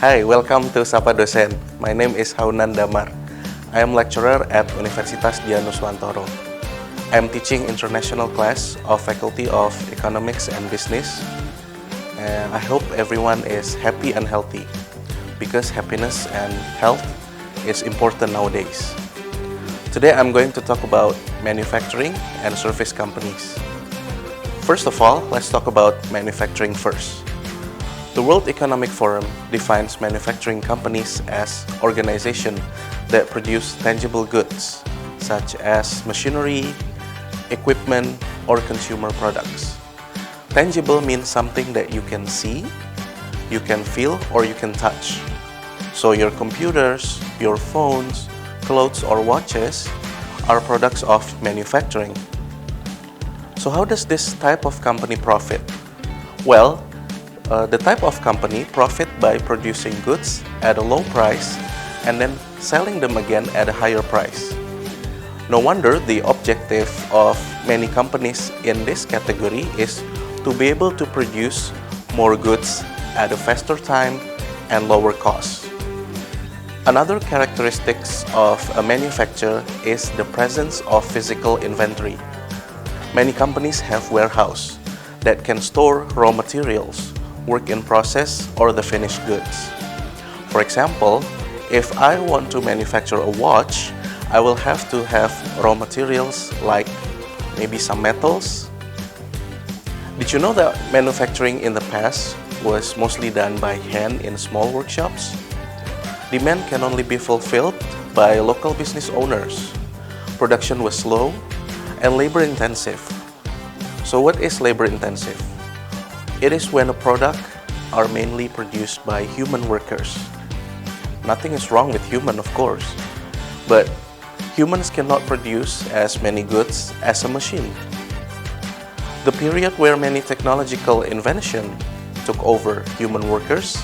Hi, welcome to SAPA DOSEN. My name is Haunan Damar. I am lecturer at Universitas Dian Nuswantoro. I am teaching international class of Faculty of Economics and Business. And I hope everyone is happy and healthy because happiness and health is important nowadays. Today I'm going to talk about manufacturing and service companies. First of all, let's talk about manufacturing first. The World Economic Forum defines manufacturing companies as organizations that produce tangible goods, such as machinery, equipment, or consumer products. Tangible means something that you can see, you can feel, or you can touch. So your computers, your phones, clothes, or watches are products of manufacturing. So how does this type of company profit? Well, the type of company profit by producing goods at a low price and then selling them again at a higher price. No wonder the objective of many companies in this category is to be able to produce more goods at a faster time and lower cost. Another characteristics of a manufacturer is the presence of physical inventory. Many companies have warehouses that can store raw materials, work in process, or the finished goods. For example, if I want to manufacture a watch, I will have to have raw materials like maybe some metals. Did you know that manufacturing in the past was mostly done by hand in small workshops? Demand can only be fulfilled by local business owners. Production was slow and labor-intensive. So what is labor-intensive? It is when a product are mainly produced by human workers. Nothing is wrong with human, of course, but humans cannot produce as many goods as a machine. The period where many technological inventions took over human workers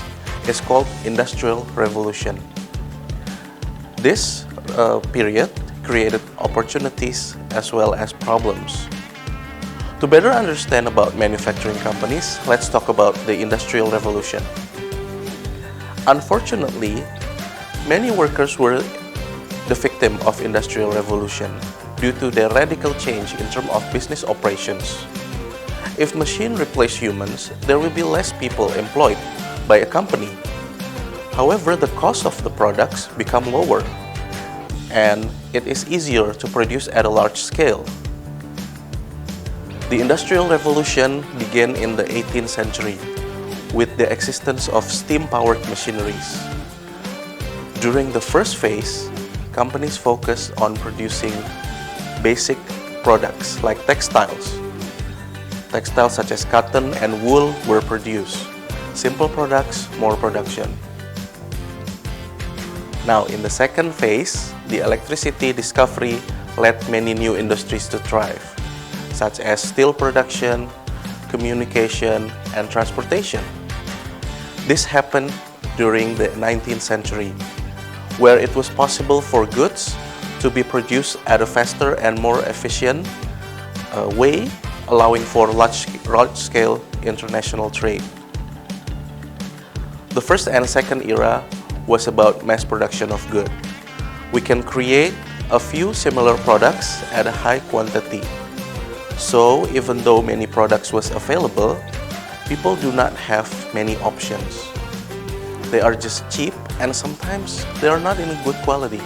is called Industrial Revolution. This period created opportunities as well as problems. To better understand about manufacturing companies, let's talk about the Industrial Revolution. Unfortunately, many workers were the victim of Industrial Revolution due to the radical change in terms of business operations. If machines replace humans, there will be less people employed by a company. However, the cost of the products become lower, and it is easier to produce at a large scale. The Industrial Revolution began in the 18th century with the existence of steam-powered machineries. During the first phase, companies focused on producing basic products like textiles. Textiles such as cotton and wool were produced. Simple products, more production. Now, in the second phase, the electricity discovery led many new industries to thrive, such as steel production, communication, and transportation. This happened during the 19th century, where it was possible for goods to be produced at a faster and more efficient way, allowing for large-scale international trade. The first and second era was about mass production of goods. We can create a few similar products at a high quantity. So, even though many products was available, people do not have many options. They are just cheap and sometimes they are not in good quality.